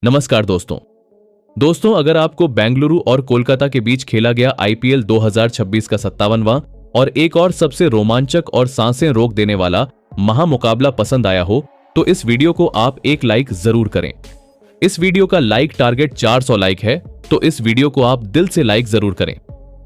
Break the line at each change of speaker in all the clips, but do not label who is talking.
नमस्कार दोस्तों अगर आपको बेंगलुरु और कोलकाता के बीच खेला गया आईपीएल 2026 का 57वां और एक और सबसे रोमांचक और सांसें रोक देने वाला महामुकाबला पसंद आया हो तो इस वीडियो को आप एक लाइक जरूर करें। इस वीडियो का लाइक टारगेट 400 लाइक है, तो इस वीडियो को आप दिल से लाइक जरूर करें।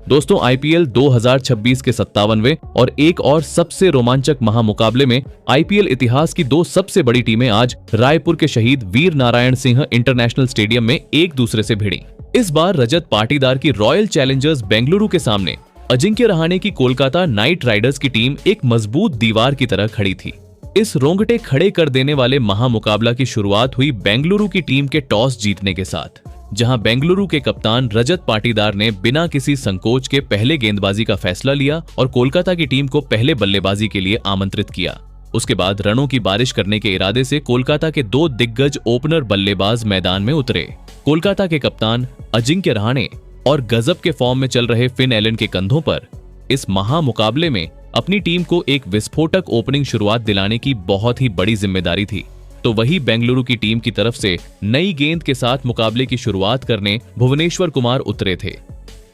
दोस्तों, आईपीएल 2026 के 57वें और एक और सबसे रोमांचक महामुकाबले में आईपीएल इतिहास की दो सबसे बड़ी टीमें आज रायपुर के शहीद वीर नारायण सिंह इंटरनेशनल स्टेडियम में एक दूसरे से भिड़ी। इस बार रजत पाटीदार की रॉयल चैलेंजर्स बेंगलुरु के सामने अजिंक्य रहाणे की कोलकाता नाइट राइडर्स की टीम एक मजबूत दीवार की तरह खड़ी थी। इस रोंगटे खड़े कर देने वाले महामुकाबला की शुरुआत हुई बेंगलुरु की टीम के टॉस जीतने के साथ, जहां बेंगलुरु के कप्तान रजत पाटीदार ने बिना किसी संकोच के पहले गेंदबाजी का फैसला लिया और कोलकाता की टीम को पहले बल्लेबाजी के लिए आमंत्रित किया। उसके बाद रनों की बारिश करने के इरादे से कोलकाता के दो दिग्गज ओपनर बल्लेबाज मैदान में उतरे। कोलकाता के कप्तान अजिंक्य रहाणे और गजब के फॉर्म में चल रहे फिन एलन के कंधों पर इस महामुकाबले में अपनी टीम को एक विस्फोटक ओपनिंग शुरुआत दिलाने की बहुत ही बड़ी जिम्मेदारी थी। तो वही बेंगलुरु की टीम की तरफ से नई गेंद के साथ मुकाबले की शुरुआत करने भुवनेश्वर कुमार उतरे थे।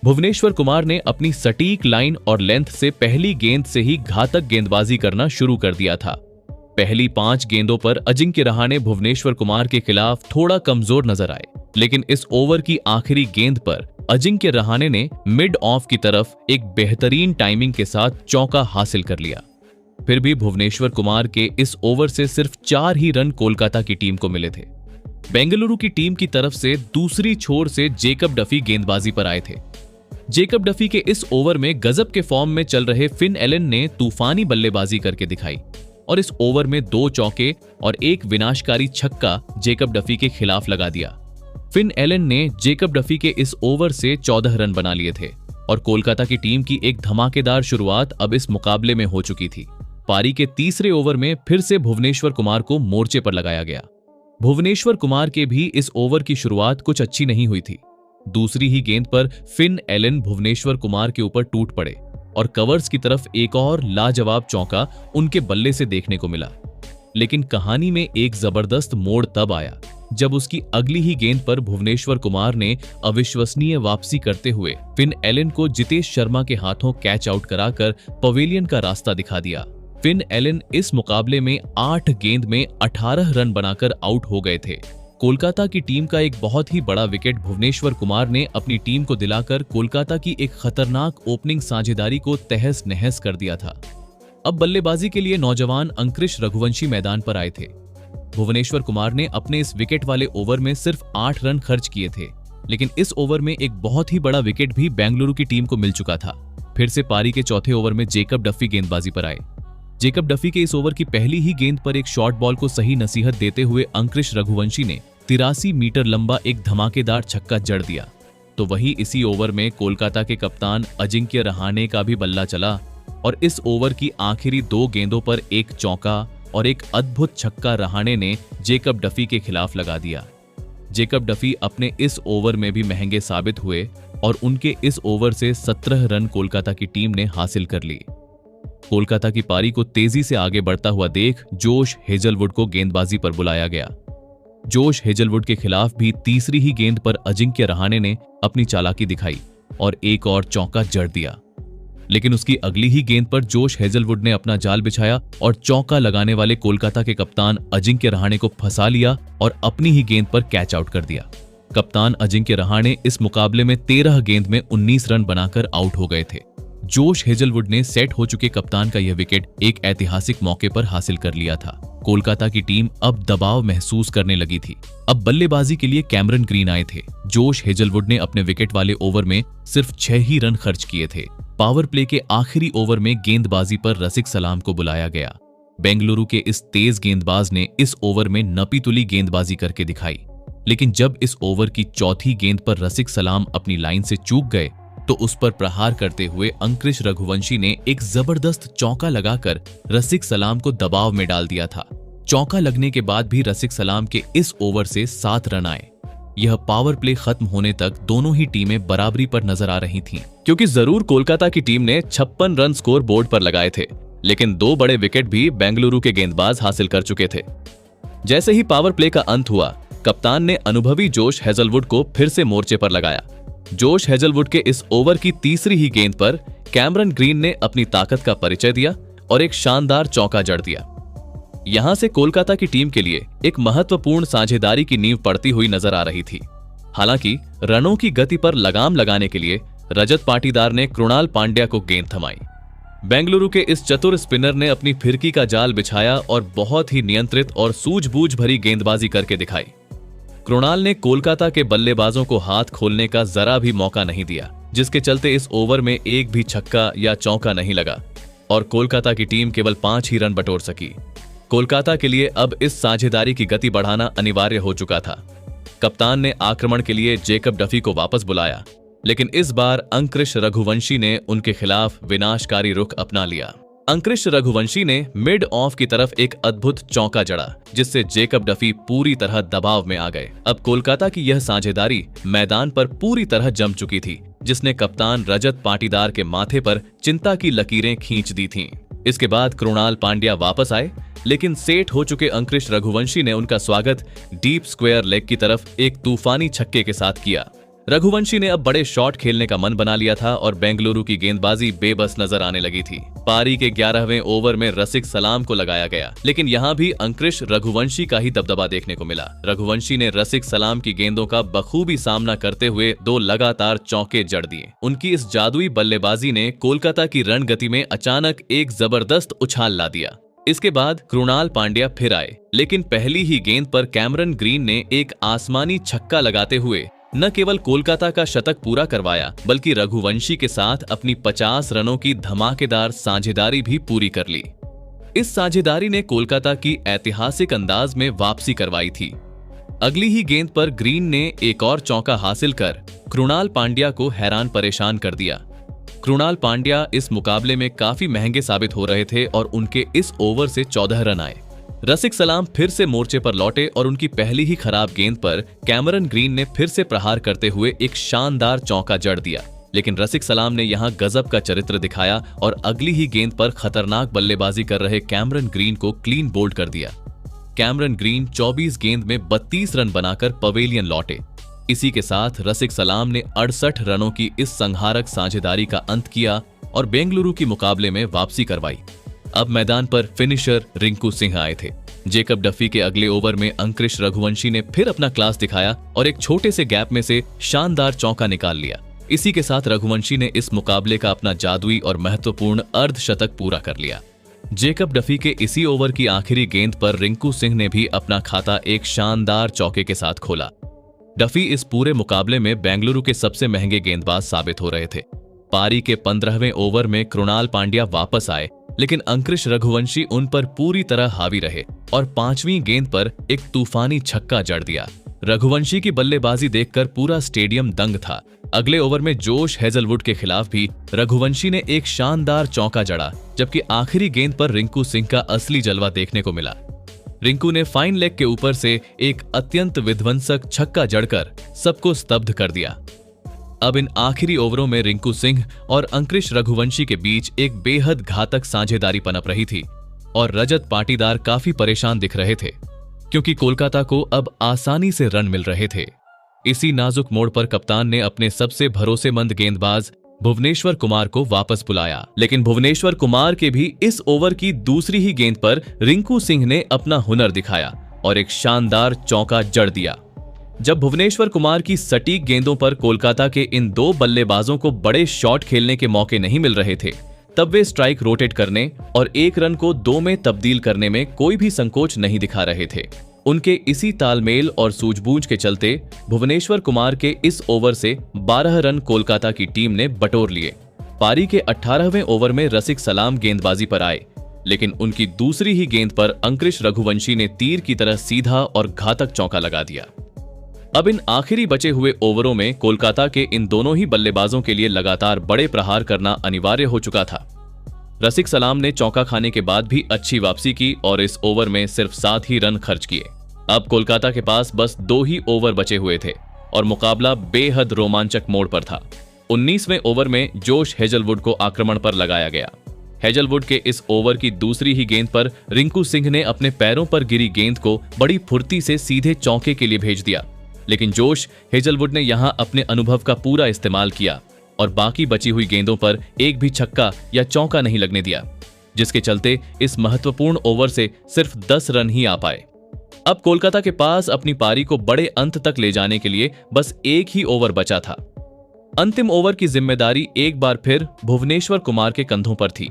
भुवनेश्वर कुमार ने अपनी सटीक लाइन और लेंथ से पहली गेंद से ही घातक गेंदबाजी करना शुरू कर दिया था। पहली 5 गेंदों पर अजिंक्य रहाणे भुवनेश्वर कुमार के खिलाफ थोड़ा कमजोर नजर आए, लेकिन इस ओवर की आखिरी गेंद पर अजिंक्य रहाणे ने मिड ऑफ की तरफ एक बेहतरीन टाइमिंग के साथ चौका हासिल कर लिया। फिर भी भुवनेश्वर कुमार के इस ओवर से सिर्फ 4 ही रन कोलकाता की टीम को मिले थे। बेंगलुरु की टीम की तरफ से दूसरी छोर से जेकब डफी गेंदबाजी पर आए थे। जेकब डफी के इस ओवर में गजब के फॉर्म में चल रहे फिन एलन ने तूफानी बल्लेबाजी करके दिखाई और इस ओवर में 2 चौके और एक विनाशकारी छक्का जेकब डफी के खिलाफ लगा दिया। फिन एलन ने जेकब डफी के इस ओवर से 14 रन बना लिए थे और कोलकाता की टीम की एक धमाकेदार शुरुआत अब इस मुकाबले में हो चुकी थी। पारी के तीसरे ओवर में फिर से भुवनेश्वर कुमार को मोर्चे पर लगाया गया। भुवनेश्वर कुमार के भी इस ओवर की शुरुआत कुछ अच्छी नहीं हुई थी। दूसरी ही गेंद पर फिन एलन भुवनेश्वर कुमार के ऊपर टूट पड़े और कवर्स की तरफ एक और लाजवाब चौका उनके बल्ले से देखने को मिला। लेकिन कहानी में एक जबरदस्त मोड़ तब आया जब उसकी अगली ही गेंद पर भुवनेश्वर कुमार ने अविश्वसनीय वापसी करते हुए फिन एलन को जितेश शर्मा के हाथों कैच आउट कराकर पवेलियन का रास्ता दिखा दिया। फिन एलन इस मुकाबले में 8 गेंद में 18 रन बनाकर आउट हो गए थे। कोलकाता की टीम का एक बहुत ही बड़ा विकेट भुवनेश्वर कुमार ने अपनी टीम को दिलाकर कोलकाता की एक खतरनाक ओपनिंग साझेदारी को तहस नहस कर दिया था। अब बल्लेबाजी के लिए नौजवान अंकृश रघुवंशी मैदान पर आए थे। भुवनेश्वर कुमार ने अपने इस विकेट वाले ओवर में सिर्फ 8 रन खर्च किए थे, लेकिन इस ओवर में एक बहुत ही बड़ा विकेट भी बेंगलुरु की टीम को मिल चुका था। फिर से पारी के चौथे ओवर में जेकब डफी गेंदबाजी पर आए। जेकब डफी के इस ओवर की पहली ही गेंद पर एक शॉर्ट बॉल को सही नसीहत देते हुए अंकृश रघुवंशी ने 83 मीटर लंबा एक धमाकेदार छक्का जड़ दिया। तो वही इसी ओवर में कोलकाता के कप्तान अजिंक्य रहाणे का भी बल्ला चला और इस ओवर की आखिरी 2 गेंदों पर एक चौका और एक अद्भुत छक्का रहाणे ने जेकब डफी के खिलाफ लगा दिया। जेकब डफी अपने इस ओवर में भी महंगे साबित हुए और उनके इस ओवर से 17 रन कोलकाता की टीम ने हासिल कर ली। कोलकाता की पारी को तेजी से आगे बढ़ता हुआ देख जोश हेजलवुड को गेंदबाजी पर बुलाया गया। जोश हेजलवुड के खिलाफ भी तीसरी ही गेंद पर अजिंक्य रहाणे ने अपनी चालाकी दिखाई और एक और चौका जड़ दिया। लेकिन उसकी अगली ही गेंद पर जोश हेजलवुड ने अपना जाल बिछाया और चौका लगाने वाले कोलकाता के कप्तान अजिंक्य रहाणे को फंसा लिया और अपनी ही गेंद पर कैच आउट कर दिया। कप्तान अजिंक्य रहाणे इस मुकाबले में 13 गेंद में 19 रन बनाकर आउट हो गए थे। जोश हेजलवुड ने सेट हो चुके कप्तान का यह विकेट एक ऐतिहासिक मौके पर हासिल कर लिया था। कोलकाता की टीम अब दबाव महसूस करने लगी थी। अब बल्लेबाजी के लिए कैमरन ग्रीन आए थे। जोश हेजलवुड ने अपने विकेट वाले ओवर में सिर्फ 6 ही रन खर्च किए थे। पावर प्ले के आखिरी ओवर में गेंदबाजी पर रसिक सलाम को बुलाया गया। बेंगलुरु के इस तेज गेंदबाज ने इस ओवर में नपीतुली गेंदबाजी करके दिखाई, लेकिन जब इस ओवर की चौथी गेंद पर रसिक सलाम अपनी लाइन से चूक गए तो उस पर प्रहार करते हुए अंकृश रघुवंशी ने एक जबरदस्त चौका लगाकर रसिक सलाम को दबाव में डाल दिया था। चौका लगने के बाद भी रसिक सलाम के इस ओवर से 7 रन आए। यह पावर प्ले खत्म होने तक दोनों ही टीमें बराबरी पर नजर आ रही थीं, क्योंकि जरूर कोलकाता की टीम ने 56 रन स्कोर बोर्ड पर लगाए थे, लेकिन 2 बड़े विकेट भी बेंगलुरु के गेंदबाज हासिल कर चुके थे। जैसे ही पावर प्ले का अंत हुआ, कप्तान ने अनुभवी जोश हेजलवुड को फिर से मोर्चे पर लगाया। जोश हेजलवुड के इस ओवर की तीसरी ही गेंद पर कैमरन ग्रीन ने अपनी ताकत का परिचय दिया और एक शानदार चौका जड़ दिया। यहां से कोलकाता की टीम के लिए एक महत्वपूर्ण साझेदारी की नींव पड़ती हुई नजर आ रही थी। हालांकि रनों की गति पर लगाम लगाने के लिए रजत पाटीदार ने कृणाल पांड्या को गेंद थमाई। बेंगलुरु के इस चतुर स्पिनर ने अपनी फिरकी का जाल बिछाया और बहुत ही नियंत्रित और सूझबूझ भरी गेंदबाजी करके दिखाई। कृणाल ने कोलकाता के बल्लेबाजों को हाथ खोलने का जरा भी मौका नहीं दिया, जिसके चलते इस ओवर में एक भी छक्का या चौका नहीं लगा और कोलकाता की टीम केवल 5 ही रन बटोर सकी। कोलकाता के लिए अब इस साझेदारी की गति बढ़ाना अनिवार्य हो चुका था। कप्तान ने आक्रमण के लिए जेकब डफी को वापस बुलाया, लेकिन इस बार अंकृश रघुवंशी ने उनके खिलाफ विनाशकारी रुख अपना लिया। अंकृश रघुवंशी ने मिड ऑफ की तरफ एक अद्भुत चौका जड़ा, जिससे जेकब डफी पूरी तरह दबाव में आ गए। अब कोलकाता की यह साझेदारी मैदान पर पूरी तरह जम चुकी थी, जिसने कप्तान रजत पाटीदार के माथे पर चिंता की लकीरें खींच दी थीं। इसके बाद कृणाल पांड्या वापस आए, लेकिन सेठ हो चुके अंकृश रघुवंशी ने उनका स्वागत डीप स्क्वायर लेग की तरफ एक तूफानी छक्के के साथ किया। रघुवंशी ने अब बड़े शॉट खेलने का मन बना लिया था और बेंगलुरु की गेंदबाजी बेबस नजर आने लगी थी। पारी के 11वें ओवर में रसिक सलाम को लगाया गया, लेकिन यहाँ भी अंकृश रघुवंशी का ही दबदबा देखने को मिला। रघुवंशी ने रसिक सलाम की गेंदों का बखूबी सामना करते हुए 2 लगातार चौके जड़ दिए। उनकी इस जादुई बल्लेबाजी ने कोलकाता की रणगति में अचानक एक जबरदस्त उछाल ला दिया। इसके बाद कृणाल पांड्या फिर आए, लेकिन पहली ही गेंद पर कैमरन ग्रीन ने एक आसमानी छक्का लगाते हुए न केवल कोलकाता का शतक पूरा करवाया, बल्कि रघुवंशी के साथ अपनी 50 रनों की धमाकेदार साझेदारी भी पूरी कर ली। इस साझेदारी ने कोलकाता की ऐतिहासिक अंदाज में वापसी करवाई थी। अगली ही गेंद पर ग्रीन ने एक और चौका हासिल कर कृणाल पांड्या को हैरान परेशान कर दिया। कृणाल पांड्या इस मुकाबले में काफी महंगे साबित हो रहे थे और उनके इस ओवर से 14 रन आए। रसिक सलाम फिर से मोर्चे पर लौटे और उनकी पहली ही खराब गेंद पर कैमरन ग्रीन ने फिर से प्रहार करते हुए एक शानदार चौका जड़ दिया, लेकिन रसिक सलाम ने यहां गजब का चरित्र दिखाया और अगली ही गेंद पर खतरनाक बल्लेबाजी कर रहे कैमरन ग्रीन को क्लीन बोल्ड कर दिया। कैमरन ग्रीन 24 गेंद में 32 रन बनाकर पवेलियन लौटे। इसी के साथ रसिक सलाम ने 68 रनों की इस संहारक साझेदारी का अंत किया और बेंगलुरु की मुकाबले में वापसी करवाई। अब मैदान पर फिनिशर रिंकू सिंह आए थे। जेकब डफी के अगले ओवर में अंकृश रघुवंशी ने फिर अपना क्लास दिखाया और एक छोटे से गैप में से शानदार चौका निकाल लिया। इसी के साथ रघुवंशी ने इस मुकाबले का अपना जादुई और महत्वपूर्ण अर्धशतक पूरा कर लिया। जेकब डफी के इसी ओवर की आखिरी गेंद पर रिंकू सिंह ने भी अपना खाता एक शानदार चौके के साथ खोला। डफी इस पूरे मुकाबले में बेंगलुरु के सबसे महंगे गेंदबाज साबित हो रहे थे। पारी के 15वें ओवर में कृणाल पांड्या वापस आए, लेकिन अंकृश रघुवंशी उन पर पूरी तरह हावी रहे और 5वीं गेंद पर एक तूफानी छक्का जड़ दिया। रघुवंशी की बल्लेबाजी देखकर पूरा स्टेडियम दंग था। अगले ओवर में जोश हेजलवुड के खिलाफ भी रघुवंशी ने एक शानदार चौका जड़ा, जबकि आखिरी गेंद पर रिंकू सिंह का असली जलवा देखने को मिला। रिंकू ने फाइन लेग के ऊपर से एक अत्यंत विध्वंसक छक्का जड़कर सबको स्तब्ध कर दिया। अब इन आखिरी ओवरों में रिंकू सिंह और अंकृश रघुवंशी के बीच एक बेहद घातक साझेदारी पनप रही थी और रजत पाटीदार काफी परेशान दिख रहे थे, क्योंकि कोलकाता को अब आसानी से रन मिल रहे थे। इसी नाजुक मोड़ पर कप्तान ने अपने सबसे भरोसेमंद गेंदबाज भुवनेश्वर कुमार को वापस बुलाया, लेकिन भुवनेश्वर कुमार के भी इस ओवर की दूसरी ही गेंद पर रिंकू सिंह ने अपना हुनर दिखाया और एक शानदार चौका जड़ दिया। जब भुवनेश्वर कुमार की सटीक गेंदों पर कोलकाता के इन 2 बल्लेबाजों को बड़े शॉट खेलने के मौके नहीं मिल रहे थे, तब वे स्ट्राइक रोटेट करने और 1 रन को 2 में तब्दील करने में कोई भी संकोच नहीं दिखा रहे थे। उनके इसी तालमेल और सूझबूझ के चलते भुवनेश्वर कुमार के इस ओवर से 12 रन कोलकाता की टीम ने बटोर लिए। पारी के 18वें ओवर में रसिक सलाम गेंदबाजी पर आए, लेकिन उनकी दूसरी ही गेंद पर अंकृश रघुवंशी ने तीर की तरह सीधा और घातक चौका लगा दिया। अब इन आखिरी बचे हुए ओवरों में कोलकाता के इन दोनों ही बल्लेबाजों के लिए लगातार बड़े प्रहार करना अनिवार्य हो चुका था। रसिक सलाम ने चौका खाने के बाद भी अच्छी वापसी की और इस ओवर में सिर्फ 7 ही रन खर्च किए। अब कोलकाता के पास बस 2 ही ओवर बचे हुए थे और मुकाबला बेहद रोमांचक मोड़ पर था। 19वें ओवर में जोश हेजलवुड को आक्रमण पर लगाया गया। हेजलवुड के इस ओवर की दूसरी ही गेंद पर रिंकू सिंह ने अपने पैरों पर गिरी गेंद को बड़ी फुर्ती से सीधे चौके के लिए भेज दिया, लेकिन जोश हेजलवुड ने यहां अपने अनुभव का पूरा इस्तेमाल किया और बाकी बची हुई गेंदों पर एक भी छक्का या चौका नहीं लगने दिया, जिसके चलते इस महत्वपूर्ण ओवर से सिर्फ 10 रन ही आ पाए। अब कोलकाता के पास अपनी पारी को बड़े अंत तक ले जाने के लिए बस एक ही ओवर बचा था। अंतिम ओवर की जिम्मेदारी एक बार फिर भुवनेश्वर कुमार के कंधों पर थी।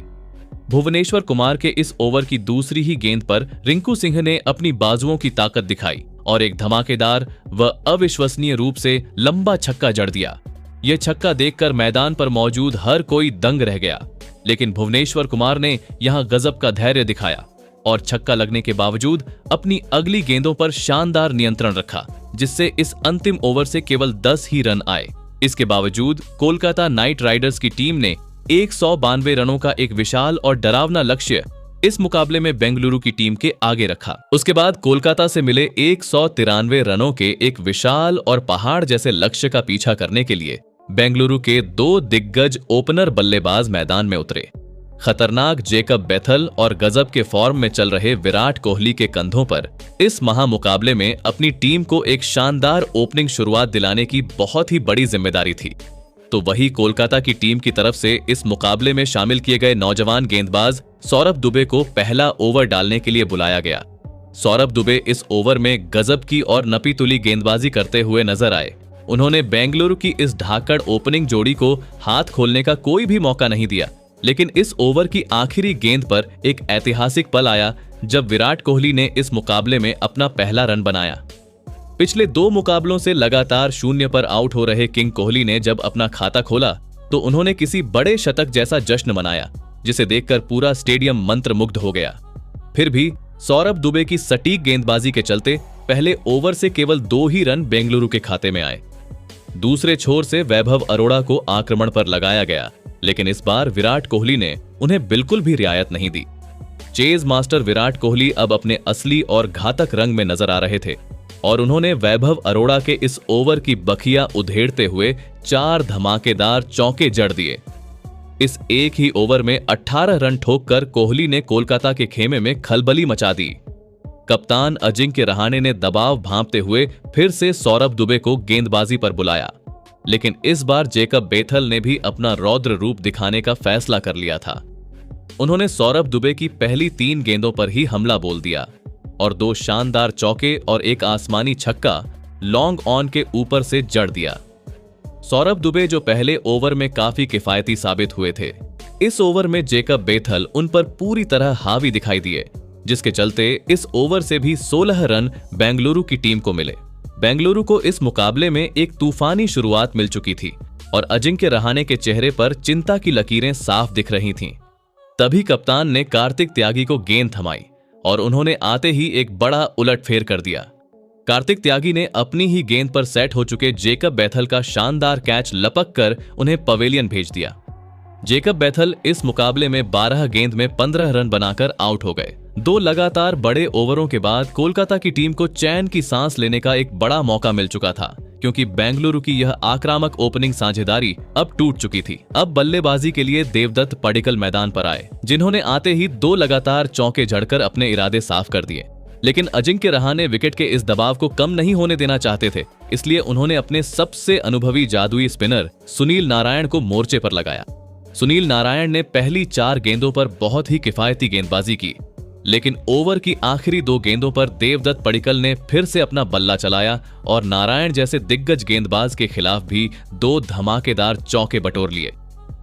भुवनेश्वर कुमार के इस ओवर की दूसरी ही गेंद पर रिंकू सिंह ने अपनी बाजुओं की ताकत दिखाई और एक धमाकेदार व अविश्वसनीय रूप से लंबा छक्का जड़ दिया। यह छक्का देखकर मैदान पर मौजूद हर कोई दंग रह गया, लेकिन भुवनेश्वर कुमार ने यहां गजब का धैर्य दिखाया और छक्का लगने के बावजूद अपनी अगली गेंदों पर शानदार नियंत्रण रखा, जिससे इस अंतिम ओवर से केवल 10 ही रन आए। इसके बावजूद कोलकाता नाइट राइडर्स की टीम ने 192 रनों का एक विशाल और डरावना लक्ष्य इस मुकाबले में बेंगलुरु की टीम के आगे रखा। उसके बाद कोलकाता से मिले 193 रनों के एक विशाल और पहाड़ जैसे लक्ष्य का पीछा करने के लिए बेंगलुरु के 2 दिग्गज ओपनर बल्लेबाज मैदान में उतरे। खतरनाक जेकब बेथल और गजब के फॉर्म में चल रहे विराट कोहली के कंधों पर इस महामुकाबले में अपनी टीम को एक शानदार ओपनिंग शुरुआत दिलाने की बहुत ही बड़ी जिम्मेदारी थी। तो वही कोलकाता की टीम की तरफ से इस मुकाबले में शामिल किए गए नौजवान गेंदबाज सौरभ दुबे को पहला ओवर डालने के लिए बुलाया गया। सौरभ दुबे इस ओवर में गजब की और नपीतुली गेंदबाजी करते हुए नजर आए। उन्होंने बेंगलुरु की इस धाकड़ ओपनिंग जोड़ी को हाथ खोलने का कोई भी मौका नहीं दिया, लेकिन इस ओवर की आखिरी गेंद पर एक ऐतिहासिक पल आया जब विराट कोहली ने इस मुकाबले में अपना पहला रन बनाया। पिछले 2 मुकाबलों से लगातार 0 पर आउट हो रहे किंग कोहली ने जब अपना खाता खोला तो उन्होंने किसी बड़े शतक जैसा जश्न मनाया, जिसे देखकर पूरा स्टेडियम मंत्रमुग्ध हो गया। फिर भी सौरभ दुबे की सटीक गेंदबाजी के चलते पहले ओवर से केवल 2 ही रन बेंगलुरु के खाते में आए। दूसरे छोर से वैभव अरोड़ा को आक्रमण पर लगाया गया, लेकिन इस बार विराट कोहली ने उन्हें बिल्कुल भी रियायत नहीं दी। चेज मास्टर विराट कोहली अब अपने असली और घातक रंग में नजर आ रहे थे और उन्होंने वैभव अरोड़ा के इस ओवर की बखिया उधेड़ते हुए 4 धमाकेदार चौके जड़ दिए। इस एक ही ओवर में 18 रन ठोककर कोहली ने कोलकाता के खेमे में खलबली मचा दी। कप्तान अजिंक्य रहाणे ने दबाव भांपते हुए फिर से सौरभ दुबे को गेंदबाजी पर बुलाया, लेकिन इस बार जेकब बेथल ने भी अपना रौद्र रूप दिखाने का फैसला कर लिया था। उन्होंने सौरभ दुबे की पहली 3 गेंदों पर ही हमला बोल दिया और 2 शानदार चौके और एक आसमानी छक्का लॉन्ग ऑन के ऊपर से जड़ दिया। सौरभ दुबे जो पहले ओवर में काफी किफायती साबित हुए थे, इस ओवर में जेकब बेथल उन पर पूरी तरह हावी दिखाई दिए, जिसके चलते इस ओवर से भी 16 रन बेंगलुरु की टीम को मिले। बेंगलुरु को इस मुकाबले में एक तूफानी शुरुआत मिल चुकी थी और अजिंक्य रहाणे के चेहरे पर चिंता की लकीरें साफ दिख रही थीं। तभी कप्तान ने कार्तिक त्यागी को गेंद थमाई और उन्होंने आते ही एक बड़ा उलटफेर कर दिया। कार्तिक त्यागी ने अपनी ही गेंद पर सेट हो चुके जेकब बेथल का शानदार कैच लपक कर उन्हें पवेलियन भेज दिया। जेकब बेथल इस मुकाबले में 12 गेंद में 15 रन बनाकर आउट हो गए। 2 लगातार बड़े ओवरों के बाद कोलकाता की टीम को चैन की सांस लेने का एक बड़ा मौका मिल चुका था, क्योंकि बेंगलुरु की यह आक्रामक ओपनिंग साझेदारी अब टूट चुकी थी। अब बल्लेबाजी के लिए देवदत्त पडिक्कल मैदान पर आए, जिन्होंने आते ही 2 लगातार चौके जड़कर अपने इरादे साफ कर दिए। लेकिन अजिंक्य रहाणे विकेट के इस दबाव को कम नहीं होने देना चाहते थे, इसलिए उन्होंने अपने सबसे अनुभवी जादुई स्पिनर सुनील नारायण को मोर्चे पर लगाया। सुनील नारायण ने पहली 4 गेंदों पर बहुत ही किफायती गेंदबाजी की, लेकिन ओवर की आखिरी 2 गेंदों पर देवदत्त पडिक्कल ने फिर से अपना बल्ला चलाया और नारायण जैसे दिग्गज गेंदबाज के खिलाफ भी 2 धमाकेदार चौके बटोर लिए।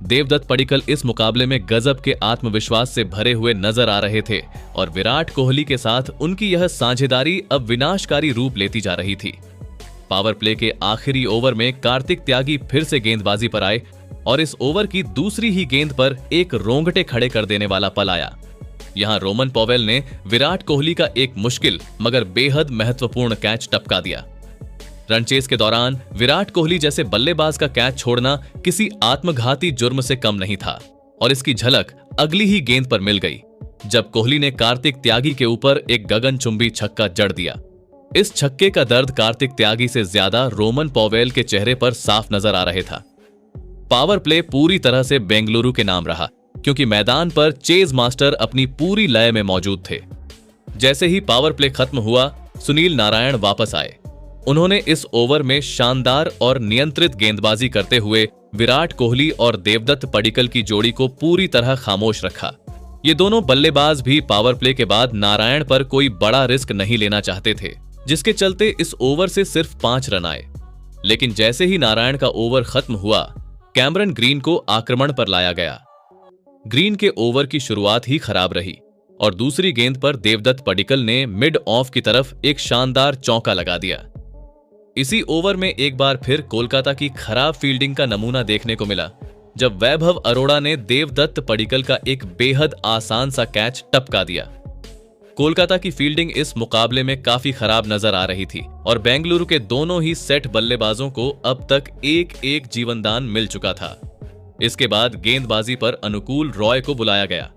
देवदत्त पडिक्कल इस मुकाबले में गजब के आत्मविश्वास से भरे हुए नजर आ रहे थे और विराट कोहली के साथ उनकी यह साझेदारी अब विनाशकारी रूप लेती जा रही थी। पावर प्ले के आखिरी ओवर में कार्तिक त्यागी फिर से गेंदबाजी पर आए और इस ओवर की दूसरी ही गेंद पर एक रोंगटे खड़े कर देने वाला पल आया। यहां रोमन पॉवेल ने विराट कोहली का एक मुश्किल मगर बेहद महत्वपूर्ण कैच टपका दिया। रनचेस के दौरान विराट कोहली जैसे बल्लेबाज का कैच छोड़ना किसी आत्मघाती जुर्म से कम नहीं था और इसकी झलक अगली ही गेंद पर मिल गई, जब कोहली ने कार्तिक त्यागी के ऊपर एक गगनचुंबी छक्का जड़ दिया। इस छक्के का दर्द कार्तिक त्यागी से ज्यादा रोमन पॉवेल के चेहरे पर साफ नजर आ रहा था। पावर प्ले पूरी तरह से बेंगलुरु के नाम रहा, क्योंकि मैदान पर चेज मास्टर अपनी पूरी लय में मौजूद थे। जैसे ही पावर प्ले खत्म हुआ, सुनील नारायण वापस आए। उन्होंने इस ओवर में शानदार और नियंत्रित गेंदबाजी करते हुए विराट कोहली और देवदत्त पडिक्कल की जोड़ी को पूरी तरह खामोश रखा। ये दोनों बल्लेबाज भी पावर प्ले के बाद नारायण पर कोई बड़ा रिस्क नहीं लेना चाहते थे, जिसके चलते इस ओवर से सिर्फ 5 रन आए। लेकिन जैसे ही नारायण का ओवर खत्म हुआ, कैमरन ग्रीन को आक्रमण पर लाया गया। ग्रीन के ओवर की शुरुआत ही खराब रही और दूसरी गेंद पर देवदत्त पडिक्कल ने मिड ऑफ की तरफ एक शानदार चौका लगा दिया। इसी ओवर में एक बार फिर कोलकाता की खराब फील्डिंग का नमूना देखने को मिला, जब वैभव अरोड़ा ने देवदत्त पडिक्कल का एक बेहद आसान सा कैच टपका दिया। कोलकाता की फील्डिंग इस मुकाबले में काफी खराब नजर आ रही थी और बेंगलुरु के दोनों ही सेट बल्लेबाजों को अब तक एक जीवनदान मिल चुका था। इसके बाद गेंदबाजी पर अनुकूल रॉय को बुलाया गया।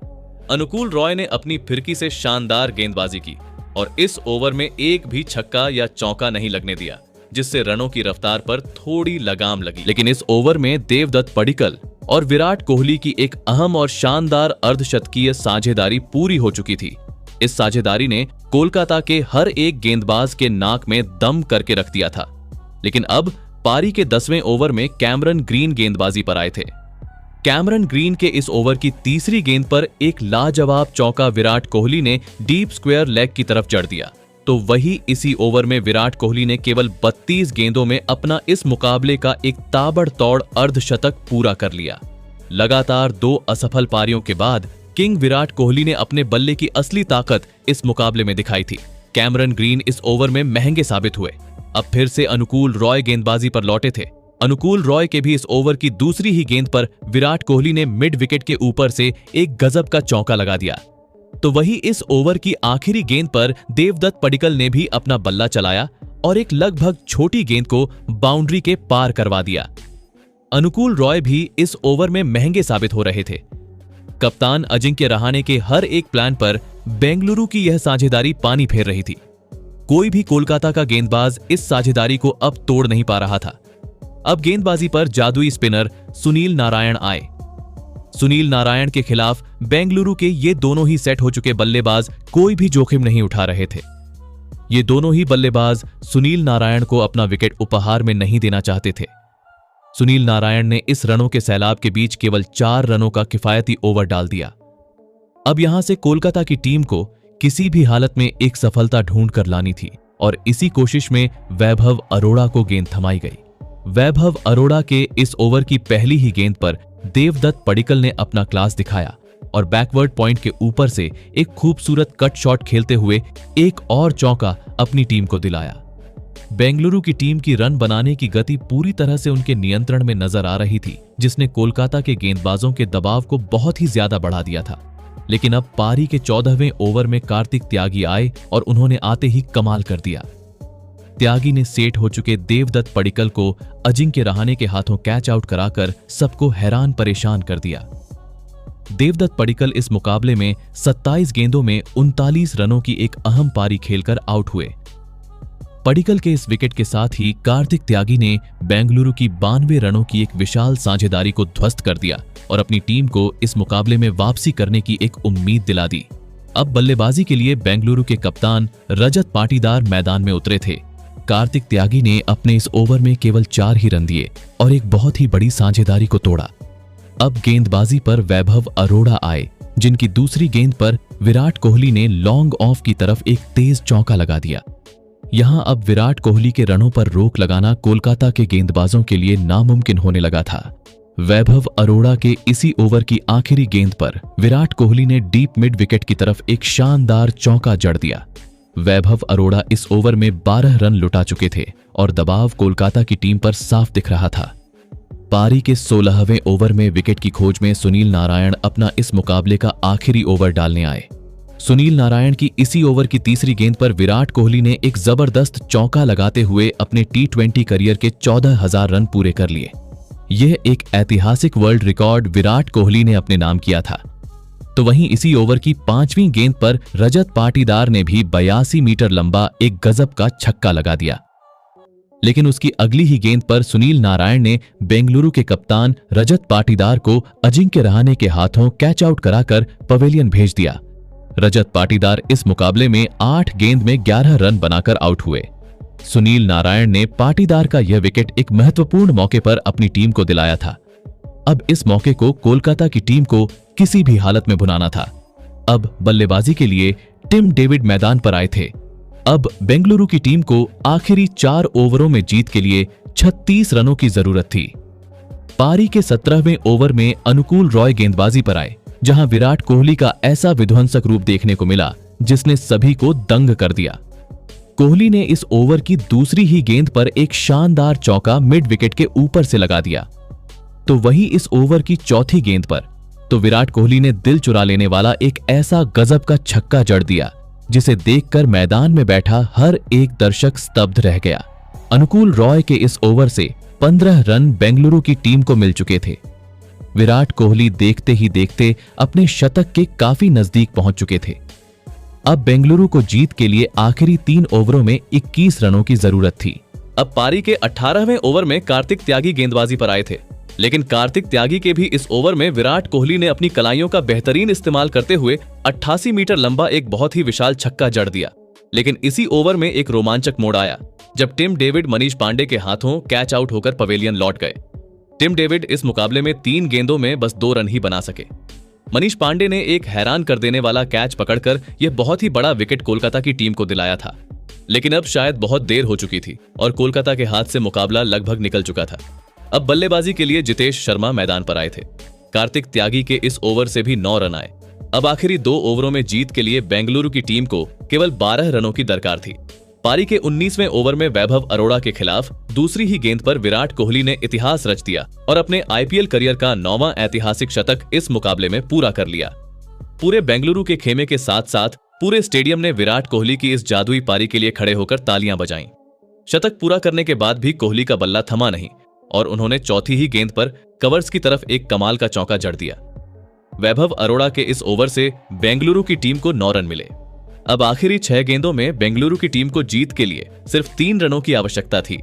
अनुकूल रॉय ने अपनी फिरकी से शानदार गेंदबाजी की और इस ओवर में एक भी छक्का या चौका नहीं लगने दिया, जिससे रनों की रफ्तार पर थोड़ी लगाम लगी। लेकिन इस ओवर में देवदत्त पडिक्कल और विराट कोहली की एक अहम और शानदार अर्धशतकीय साझेदारी पूरी हो चुकी थी। इस साझेदारी ने कोलकाता के हर एक गेंदबाज के नाक में दम करके रख दिया था। लेकिन अब पारी के 10वें ओवर में कैमरन ग्रीन गेंदबाजी पर आए थे। कैमरन ग्रीन के इस ओवर की तीसरी गेंद पर एक लाजवाब चौका विराट कोहली ने डीप स्क्वायर लेग की तरफ जड़ दिया। तो वही इसी ओवर में विराट कोहली ने केवल 32 गेंदों में अपना इस मुकाबले का एक ताबड़तोड़ अर्धशतक पूरा कर लिया। लगातार 2 असफल पारियों के बाद किंग विराट कोहली ने अपने बल्ले की असली ताकत इस मुकाबले में दिखाई थी। कैमरन ग्रीन इस ओवर में महंगे साबित हुए। अब फिर से अनुकूल रॉय गेंदबाजी पर लौटे थे। अनुकूल रॉय के भी इस ओवर की दूसरी ही गेंद पर विराट कोहली ने मिड विकेट के ऊपर से एक गजब का चौका लगा दिया। तो वही इस ओवर की आखिरी गेंद पर देवदत्त पडिक्कल ने भी अपना बल्ला चलाया और एक लगभग छोटी गेंद को बाउंड्री के पार करवा दिया। अनुकूल रॉय भी इस ओवर में महंगे साबित हो रहे थे। कप्तान अजिंक्य रहाणे के हर एक प्लान पर बेंगलुरु की यह साझेदारी पानी फेर रही थी। कोई भी कोलकाता का गेंदबाज इस साझेदारी को अब तोड़ नहीं पा रहा था। अब गेंदबाजी पर जादुई स्पिनर सुनील नारायण आए। सुनील नारायण के खिलाफ बेंगलुरु के ये दोनों ही सेट हो चुके बल्लेबाज कोई भी जोखिम नहीं उठा रहे थे। ये दोनों ही बल्लेबाज सुनील नारायण को अपना विकेट उपहार में नहीं देना चाहते थे। सुनील नारायण ने इस रनों के सैलाब के बीच केवल 4 रनों का किफायती ओवर डाल दिया। अब यहां से कोलकाता की टीम को किसी भी हालत में एक सफलता ढूंढ कर लानी थी और इसी कोशिश में वैभव अरोड़ा को गेंद थमाई गई। वैभव अरोड़ा के इस ओवर की पहली ही गेंद पर देवदत्त पडिक्कल ने अपना क्लास दिखाया और बैकवर्ड पॉइंट के ऊपर से एक खूबसूरत कट शॉट खेलते हुए एक और चौका अपनी टीम को दिलाया। बेंगलुरु की टीम की रन बनाने की गति पूरी तरह से उनके नियंत्रण में नजर आ रही थी, जिसने कोलकाता के गेंदबाजों के दबाव को बहुत ही ज्यादा बढ़ा दिया था। लेकिन अब पारी के 14वें ओवर में कार्तिक त्यागी आए और उन्होंने आते ही कमाल कर दिया। त्यागी ने सेट हो चुके देवदत्त पडिक्कल को अजिंक्य रहाणे के हाथों कैच आउट कराकर सबको हैरान परेशान कर दिया। देवदत्त पडिक्कल इस मुकाबले में 27 गेंदों में 39 रनों की एक अहम पारी खेलकर आउट हुए। पडिक्कल के इस विकेट के साथ ही कार्तिक त्यागी ने बेंगलुरु की 92 रनों की एक विशाल साझेदारी को ध्वस्त कर दिया और अपनी टीम को इस मुकाबले में वापसी करने की एक उम्मीद दिला दी। अब बल्लेबाजी के लिए बेंगलुरु के कप्तान रजत पाटीदार मैदान में उतरे थे। कार्तिक त्यागी ने अपने इस ओवर में केवल 4 ही रन दिए और एक बहुत ही बड़ी साझेदारी को तोड़ा। अब गेंदबाजी पर वैभव अरोड़ा आए, जिनकी दूसरी गेंद पर विराट कोहली ने लॉन्ग ऑफ की तरफ एक तेज चौका लगा दिया। यहां अब विराट कोहली के रनों पर रोक लगाना कोलकाता के गेंदबाजों के लिए नामुमकिन होने लगा था। वैभव अरोड़ा के इसी ओवर की आखिरी गेंद पर विराट कोहली ने डीप मिड विकेट की तरफ एक शानदार चौका जड़ दिया। वैभव अरोड़ा इस ओवर में 12 रन लुटा चुके थे और दबाव कोलकाता की टीम पर साफ दिख रहा था। पारी के 16वें ओवर में विकेट की खोज में सुनील नारायण अपना इस मुकाबले का आखिरी ओवर डालने आए। सुनील नारायण की इसी ओवर की तीसरी गेंद पर विराट कोहली ने एक जबरदस्त चौका लगाते हुए अपने T20 करियर के 14,000 रन पूरे कर लिए। यह एक ऐतिहासिक वर्ल्ड रिकॉर्ड विराट कोहली ने अपने नाम किया था। तो वहीं इसी ओवर की 5वीं गेंद पर रजत पाटीदार ने भी 82 मीटर लंबा एक गजब का छक्का लगा दिया। लेकिन उसकी अगली ही गेंद पर सुनील नारायण ने बेंगलुरु के कप्तान रजत पाटीदार को अजिंक्य रहाणे के हाथों कैच आउट कराकर पवेलियन भेज दिया। रजत पाटीदार इस मुकाबले में 8 गेंद में 11 रन बनाकर आउट हुए। सुनील नारायण ने पाटीदार का यह विकेट एक महत्वपूर्ण मौके पर अपनी टीम को दिलाया था। अब इस मौके को कोलकाता की टीम को किसी भी हालत में भुनाना था। अब बल्लेबाजी के लिए टिम डेविड मैदान पर आए थे। अब बेंगलुरु की टीम को आखिरी 4 ओवरों में जीत के लिए 36 रनों की जरूरत थी। पारी के 17वें ओवर में अनुकूल रॉय गेंदबाजी पर आए, जहां विराट कोहली का ऐसा विध्वंसक रूप देखने को मिला जिसने सभी को दंग कर दिया। कोहली ने इस ओवर की दूसरी ही गेंद पर एक शानदार चौका मिड विकेट के ऊपर से लगा दिया। तो वहीं इस ओवर की चौथी गेंद पर तो विराट कोहली ने दिल चुरा लेने वाला एक ऐसा गजब का छक्का जड़ दिया जिसे देखकर मैदान में बैठा हर एक दर्शक स्तब्ध रह गया। अनुकूल रॉय के इस ओवर से 15 रन बेंगलुरु की टीम को मिल चुके थे। विराट कोहली देखते ही देखते अपने शतक के काफी नजदीक पहुंच चुके थे। अब बेंगलुरु को जीत के लिए आखिरी 3 ओवरों में 21 रनों की जरूरत थी। अब पारी के 18वें ओवर में कार्तिक त्यागी गेंदबाजी पर आए थे, लेकिन कार्तिक त्यागी के भी इस ओवर में विराट कोहली ने अपनी कलाइयों का बेहतरीन इस्तेमाल करते हुए 88 मीटर लंबा एक बहुत ही विशाल छक्का जड़ दिया। लेकिन इसी ओवर में एक रोमांचक मोड़ आया जब टिम डेविड मनीष पांडे के हाथों कैच आउट होकर पवेलियन लौट गए। टिम डेविड इस मुकाबले में 3 गेंदों में बस 2 रन ही बना सके। मनीष पांडे ने एक हैरान कर देने वाला कैच पकड़कर यह बहुत ही बड़ा विकेट कोलकाता की टीम को दिलाया था। लेकिन अब शायद बहुत देर हो चुकी थी और कोलकाता के हाथ से मुकाबला लगभग निकल चुका था। अब बल्लेबाजी के लिए जितेश शर्मा मैदान पर आए थे। कार्तिक त्यागी के इस ओवर से भी 9 रन आए। अब आखिरी 2 ओवरों में जीत के लिए बेंगलुरु की टीम को केवल 12 रनों की दरकार थी। पारी के 19वें ओवर में वैभव अरोड़ा के खिलाफ दूसरी ही गेंद पर विराट कोहली ने इतिहास रच दिया और अपने आईपीएल करियर का 9वां ऐतिहासिक शतक इस मुकाबले में पूरा कर लिया। पूरे बेंगलुरु के खेमे के साथ साथ पूरे स्टेडियम ने विराट कोहली की इस जादुई पारी के लिए खड़े होकर तालियां बजाईं। शतक पूरा करने के बाद भी कोहली का बल्ला थमा नहीं और उन्होंने चौथी ही गेंद पर कवर्स की तरफ एक कमाल का चौका जड़ दिया। वैभव अरोड़ा के इस ओवर से बेंगलुरु की टीम को 9 रन मिले। अब आखिरी 6 गेंदों में बेंगलुरु की टीम को जीत के लिए सिर्फ 3 रनों की आवश्यकता थी।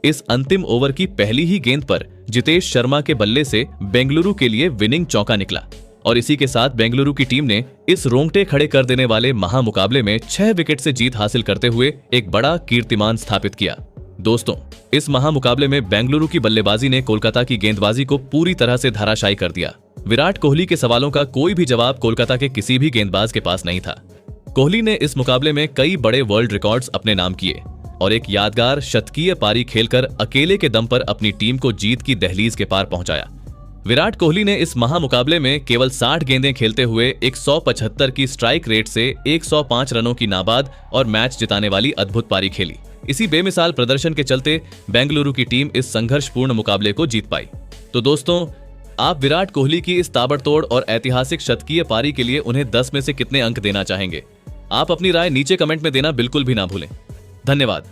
इस अंतिम ओवर की पहली ही गेंद पर जितेश शर्मा के बल्ले से बेंगलुरु के लिए विनिंग चौका निकला और इसी के साथ बेंगलुरु की टीम ने इस रोंगटे खड़े कर देने वाले महामुकाबले में 6 विकेट से जीत हासिल करते हुए एक बड़ा कीर्तिमान स्थापित किया। दोस्तों, इस महामुकाबले में बेंगलुरु की बल्लेबाजी ने कोलकाता की गेंदबाजी को पूरी तरह से धराशायी कर दिया। विराट कोहली के सवालों का कोई भी जवाब कोलकाता के किसी भी गेंदबाज के पास नहीं था। कोहली ने इस मुकाबले में कई बड़े वर्ल्ड रिकॉर्ड्स अपने नाम किए और एक यादगार शतकीय पारी खेलकर अकेले के दम पर अपनी टीम को जीत की दहलीज के पार पहुंचाया। विराट कोहली ने इस महामुकाबले में केवल 60 गेंदें खेलते हुए 175 की स्ट्राइक रेट से 105 रनों की नाबाद और मैच जिताने वाली अद्भुत पारी खेली। इसी बेमिसाल प्रदर्शन के चलते बेंगलुरु की टीम इस संघर्षपूर्ण मुकाबले को जीत पाई। तो दोस्तों, आप विराट कोहली की इस ताबड़तोड़ और ऐतिहासिक शतकीय पारी के लिए उन्हें 10 में से कितने अंक देना चाहेंगे? आप अपनी राय नीचे कमेंट में देना बिल्कुल भी ना भूलें। धन्यवाद।